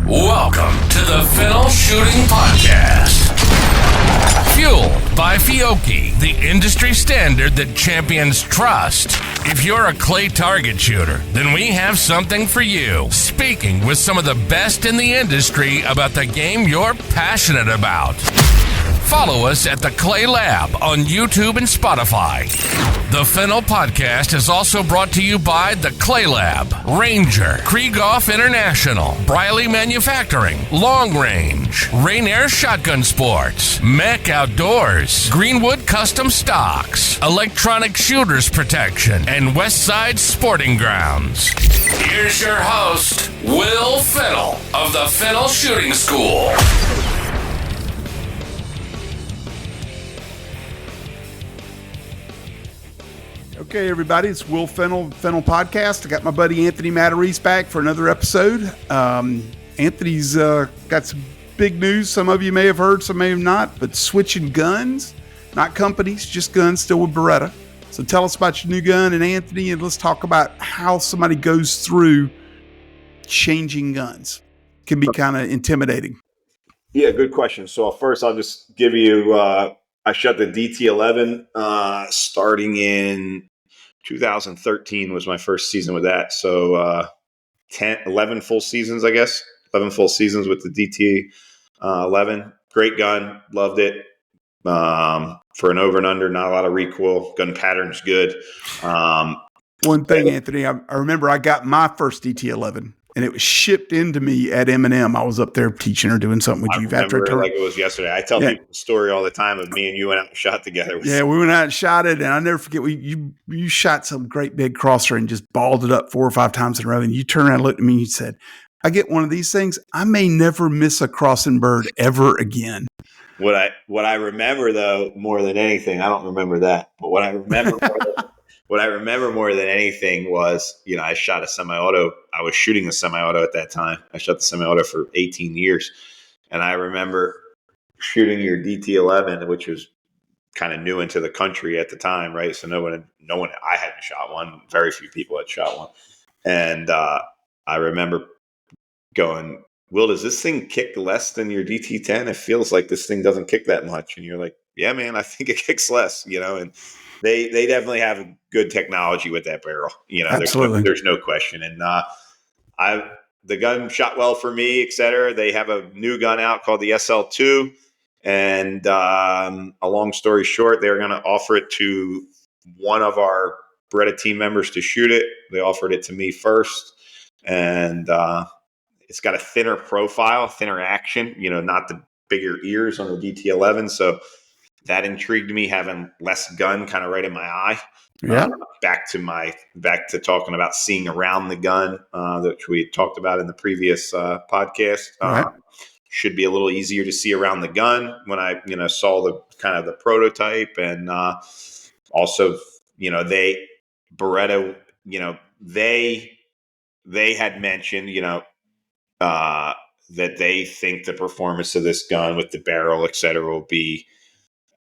Welcome to the Fennell Shooting Podcast. Fueled by Fiocchi, the industry standard that champions trust. If you're a clay target shooter, then we have something for you. Speaking with some of the best in the industry about the game you're passionate about. Follow us at the Clay Lab on YouTube and Spotify. The Fennell Podcast is also brought to you by the Clay Lab, Ranger, Krieghoff International, Briley Manufacturing, Long Range, Rainier Shotgun Sports, Mech Outdoors, Greenwood Custom Stocks, Electronic Shooters Protection, and Westside Sporting Grounds. Here's your host, Will Fennell of the Fennell Shooting School. Okay, everybody, it's Will Fennell Podcast. I got my buddy Anthony Matarese back for another episode. Anthony's got some big news. Some of you may have heard, some may have not, but switching guns, not companies, just guns, still with Beretta. So tell us about your new gun, and Anthony, and let's talk about how somebody goes through changing guns. Can be kind of intimidating. Yeah, good question. So first, I'll just give you, I shot the DT11 starting in 2013 was my first season with that. So 11 full seasons, I guess. 11 full seasons with the DT11. Great gun. Loved it. For an over and under, not a lot of recoil. Gun pattern's good. One thing, Anthony, I remember I got my first DT11. And it was shipped into me at M&M. I was up there teaching or doing something with you. I remember it like it was yesterday. I tell people the story all the time of me and you went out and shot together. Yeah, we went out and shot it. And I'll never forget, you shot some great big crosser and just balled it up 4 or 5 times in a row. And you turned around and looked at me and you said, I get one of these things. I may never miss a crossing bird ever again. What I remember, though, more than anything, I don't remember that. But what I remember more than anything was, I shot a semi-auto. I was shooting a semi-auto at that time. I shot the semi-auto for 18 years. And I remember shooting your DT11, which was kind of new into the country at the time, right? So I hadn't shot one. Very few people had shot one. And I remember going, Will, does this thing kick less than your DT10? It feels like this thing doesn't kick that much. And you're like, yeah, man, I think it kicks less, and They definitely have a good technology with that barrel. Absolutely. There's no question. And the gun shot well for me, et cetera. They have a new gun out called the SL2. And a long story short, they're going to offer it to one of our Beretta team members to shoot it. They offered it to me first. And it's got a thinner profile, thinner action, not the bigger ears on the DT11. So that intrigued me, having less gun kind of right in my eye. Yeah. Back to talking about seeing around the gun, which we talked about in the previous podcast. Right. Should be a little easier to see around the gun when I, saw the kind of the prototype, and also, Beretta, they had mentioned, that they think the performance of this gun with the barrel, et cetera, will be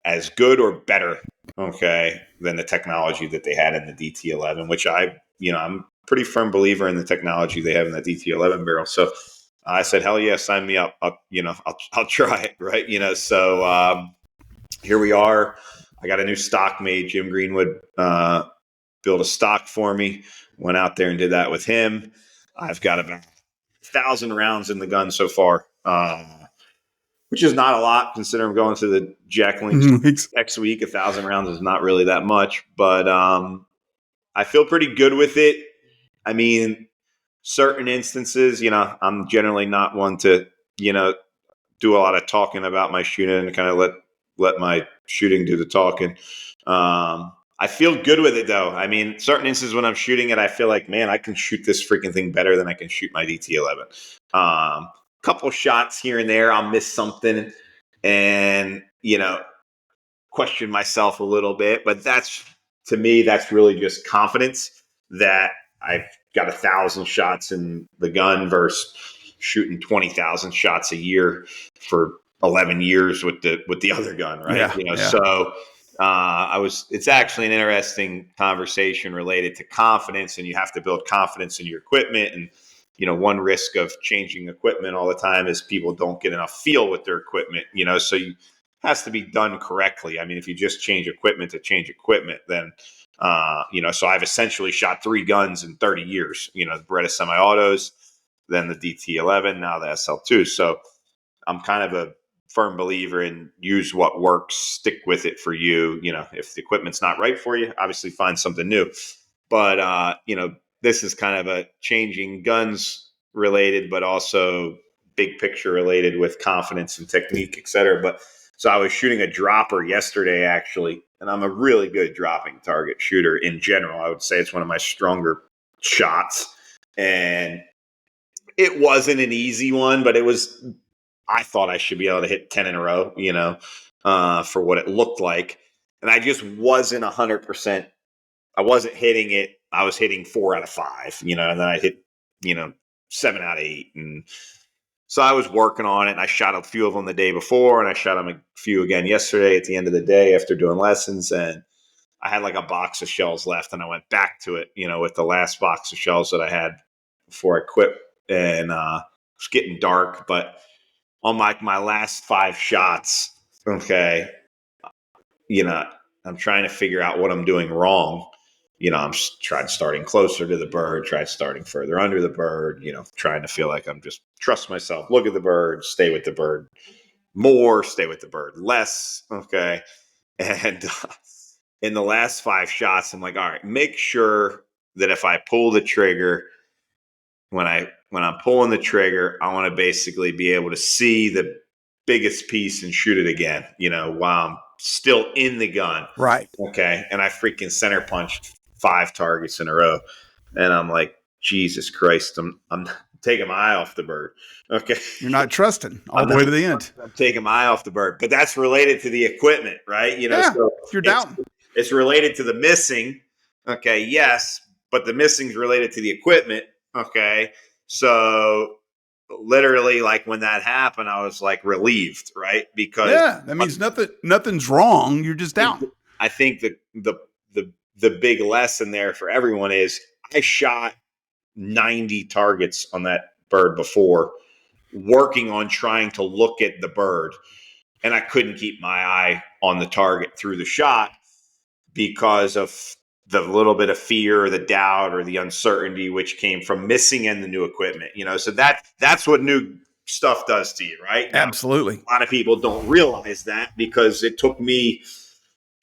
as good or better, than the technology that they had in the DT11, which I'm a pretty firm believer in the technology they have in the DT11 barrel. So I said, hell yeah, sign me up. I'll try it. Right. So here we are. I got a new stock made. Jim Greenwood built a stock for me, went out there and did that with him. I've got about 1,000 rounds in the gun so far. Which is not a lot considering I'm going to the Jack Links next week. 1,000 rounds is not really that much, but I feel pretty good with it. I mean, certain instances, I'm generally not one to, do a lot of talking about my shooting and kind of let my shooting do the talking. I feel good with it though. I mean, certain instances when I'm shooting it, I feel like, man, I can shoot this freaking thing better than I can shoot my DT11. Couple shots here and there, I'll miss something and, question myself a little bit. But to me, that's really just confidence that I've got 1,000 shots in the gun versus shooting 20,000 shots a year for 11 years with the other gun, right? Yeah, So it's actually an interesting conversation related to confidence, and you have to build confidence in your equipment. And one risk of changing equipment all the time is people don't get enough feel with their equipment, so it has to be done correctly. I mean, if you just change equipment to change equipment, then, so I've essentially shot 3 guns in 30 years, the Beretta semi-autos, then the DT11, now the SL2. So I'm kind of a firm believer in use what works, stick with it for you. If the equipment's not right for you, obviously find something new. But, this is kind of a changing guns related, but also big picture related with confidence and technique, et cetera. But so I was shooting a dropper yesterday, actually, and I'm a really good dropping target shooter in general. I would say it's one of my stronger shots. And it wasn't an easy one, but I thought I should be able to hit 10 in a row, for what it looked like. And I just wasn't 100%. I wasn't hitting it. I was hitting 4 out of 5, and then I hit, 7 out of 8. And so I was working on it, and I shot a few of them the day before, and I shot them a few again yesterday at the end of the day after doing lessons. And I had like a box of shells left, and I went back to it, with the last box of shells that I had before I quit. And it's getting dark, but on my last 5 shots, okay, I'm trying to figure out what I'm doing wrong. I'm tried starting closer to the bird, tried starting further under the bird, trying to feel like I'm just trust myself, look at the bird, stay with the bird more, stay with the bird less. Okay. And in the last 5 shots, I'm like, all right, make sure that if I pull the trigger, when I'm pulling the trigger, I want to basically be able to see the biggest piece and shoot it again, while I'm still in the gun. Right. Okay. And I freaking center punched 5 targets in a row. And I'm like, Jesus Christ, I'm taking my eye off the bird. Okay. You're not trusting all the way to the end. I'm taking my eye off the bird. But that's related to the equipment, right? So you're down. It's related to the missing. Okay. Yes. But the missing is related to the equipment. Okay. So literally, like when that happened, I was like relieved, right? Because that means nothing's wrong. You're just down. I think the big lesson there for everyone is I shot 90 targets on that bird before, working on trying to look at the bird, and I couldn't keep my eye on the target through the shot because of the little bit of fear or the doubt or the uncertainty which came from missing in the new equipment, so that's what new stuff does to you, right? Now, absolutely. a lot of people don't realize that because it took me,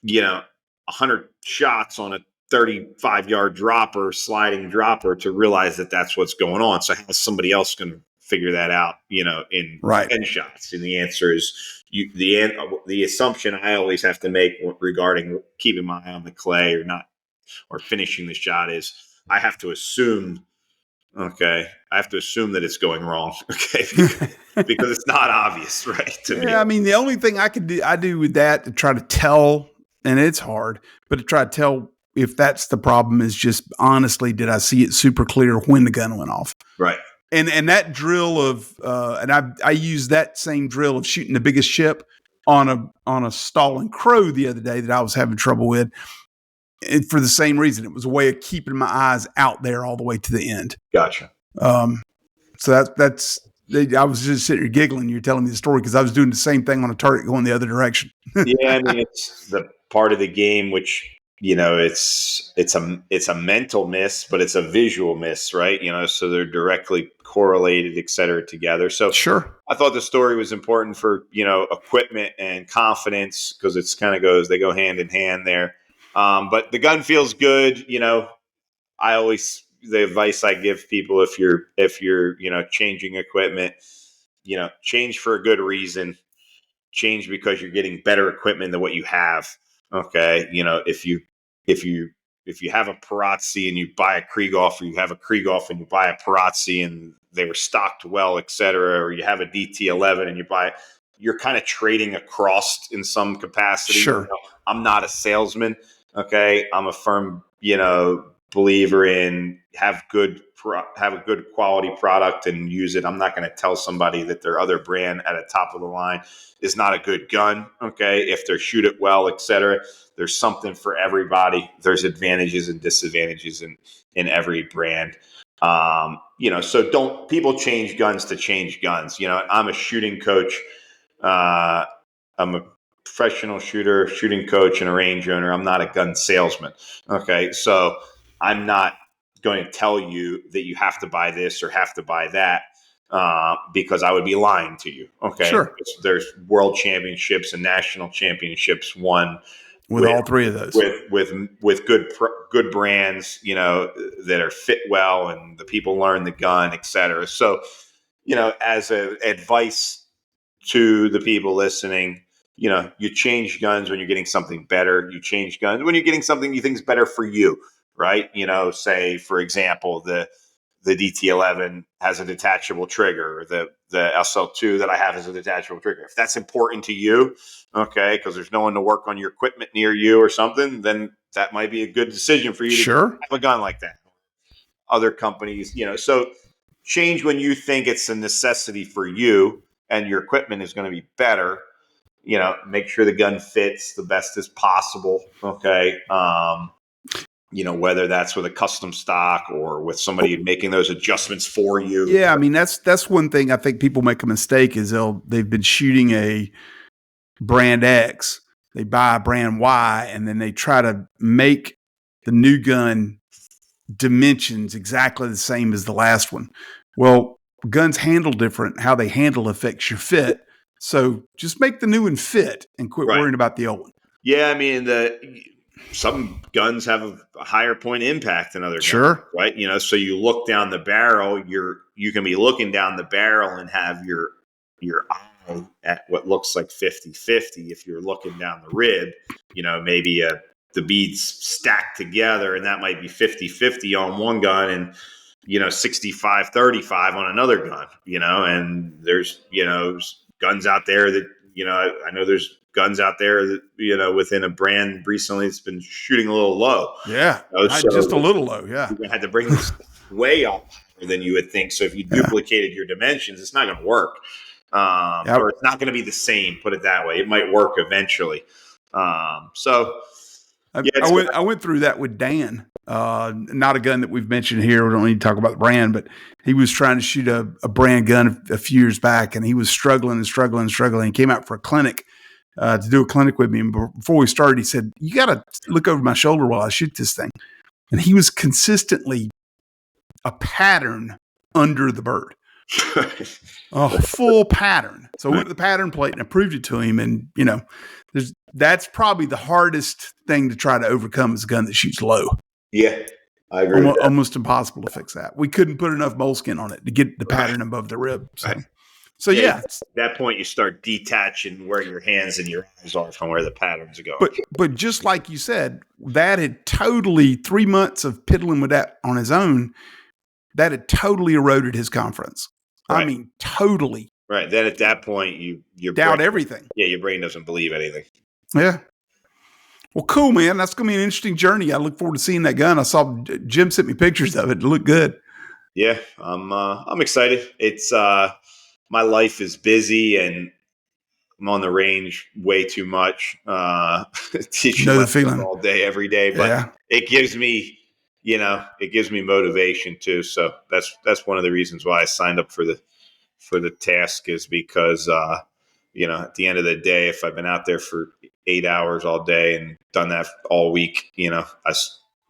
100 shots on a 35-yard dropper, sliding dropper to realize that that's what's going on. So how's somebody else going to figure that out, in 10 shots? And the answer is the assumption I always have to make regarding keeping my eye on the clay or finishing the shot is I have to assume that it's going wrong. Okay. Because it's not obvious, right? To me. I mean, the only thing I do with that to try to tell, and it's hard, but to try to tell if that's the problem is just honestly, did I see it super clear when the gun went off? Right. And that drill of, and I used that same drill of shooting the biggest ship on a stalling crow the other day that I was having trouble with. And for the same reason, it was a way of keeping my eyes out there all the way to the end. Gotcha. So I was just sitting here giggling. You're telling me the story because I was doing the same thing on a target going the other direction. Yeah, I mean, it's the part of the game which it's a mental miss, but it's a visual miss, right? So they're directly correlated, et cetera, together. So sure, I thought the story was important for equipment and confidence because it's they go hand in hand there. But the gun feels good. The advice I give people if you're changing equipment, change for a good reason. Change because you're getting better equipment than what you have. Okay, if you have a Parazzi and you buy a Krieghoff, or you have a Krieghoff and you buy a Parazzi and they were stocked well, et cetera, or you have a DT11 and you buy it, you're kind of trading across in some capacity. Sure. I'm not a salesman. Okay. I'm a firm, believer in have a good quality product and use it. I'm not going to tell somebody that their other brand at a top of the line is not a good gun. Okay. If they shoot it well, et cetera, there's something for everybody. There's advantages and disadvantages in every brand. so don't people change guns to change guns. I'm a shooting coach. I'm a professional shooting coach, and a range owner. I'm not a gun salesman. Okay. So I'm not going to tell you that you have to buy this or have to buy that, because I would be lying to you. Okay. Sure. There's world championships and national championships won with all three of those with good brands, that are fit well, and the people learn the gun, et cetera. So, as a advice to the people listening, you change guns when you're getting something better. You change guns when you're getting something you think is better for you, right? Say, for example, the DT11 has a detachable trigger. The SL2 that I have has a detachable trigger. If that's important to you, okay, because there's no one to work on your equipment near you or something, then that might be a good decision for you to have a gun like that. Other companies, so change when you think it's a necessity for you and your equipment is going to be better. Make sure the gun fits the best as possible. Okay. Whether that's with a custom stock or with somebody making those adjustments for you. Yeah, I mean, that's one thing I think people make a mistake is they've been shooting a brand X, they buy a brand Y, and then they try to make the new gun dimensions exactly the same as the last one. Well, guns handle different. How they handle affects your fit. So just make the new one fit and quit worrying about the old one. Yeah, I mean, some guns have a higher point impact than other guns. Sure. Right? So you look down the barrel, you can be looking down the barrel and have your eye at what looks like 50-50. If you're looking down the rib, maybe the beads stacked together, and that might be 50-50 on one gun and 65-35 on another gun. And there's guns out there that I know there's guns out there that within a brand recently it's been shooting a little low. Yeah, so just a little low. Yeah, you had to bring this way up higher than you would think. So if you duplicated your dimensions, it's not going to work, or it's not going to be the same. Put it that way. It might work eventually. I went through that with Dan. Not a gun that we've mentioned here. We don't need to talk about the brand, but he was trying to shoot a brand gun a few years back, and he was struggling. He came out for a clinic to do a clinic with me. And before we started, he said, "You got to look over my shoulder while I shoot this thing." And he was consistently a pattern under the bird. A full pattern. So I went to the pattern plate and I proved it to him. And, that's probably the hardest thing to try to overcome is a gun that shoots low. Yeah, I agree. Almost impossible to fix that. We couldn't put enough moleskin on it to get the pattern above the rib. So yeah. At that point, you start detaching where your hands and your eyes are from where the patterns are going. But just like you said, that had totally 3 months of piddling with that on his own. That had totally eroded his confidence. Right. I mean, totally. Right. Then at that point, you doubt everything. Yeah, your brain doesn't believe anything. Yeah. Well, cool, man. That's going to be an interesting journey. I look forward to seeing that gun. I saw Jim sent me pictures of it. It looked good. Yeah, I'm excited. It's my life is busy and I'm on the range way too much. Teaching know the feeling all day, every day, but it gives me motivation too. So that's one of the reasons why I signed up for the task is because, at the end of the day, if I've been out there for 8 hours all day and done that all week,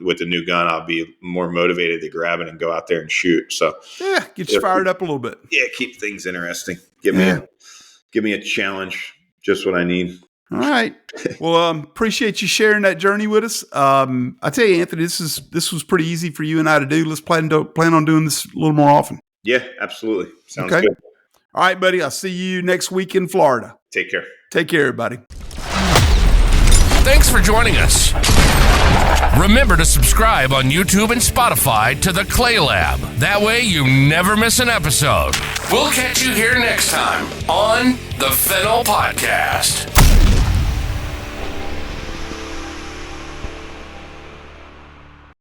with the new gun, I'll be more motivated to grab it and go out there and shoot. So yeah, get you fired up a little bit. Yeah. Keep things interesting. Give me a challenge. Just what I need. All right. Well, appreciate you sharing that journey with us. I tell you, Anthony, this was pretty easy for you and I to do. Let's plan on doing this a little more often. Yeah, absolutely. Sounds good. All right, buddy. I'll see you next week in Florida. Take care. Take care, everybody. Thanks for joining us. Remember to subscribe on YouTube and Spotify to the Clay Lab. That way you never miss an episode. We'll catch you here next time on the Fennell Podcast.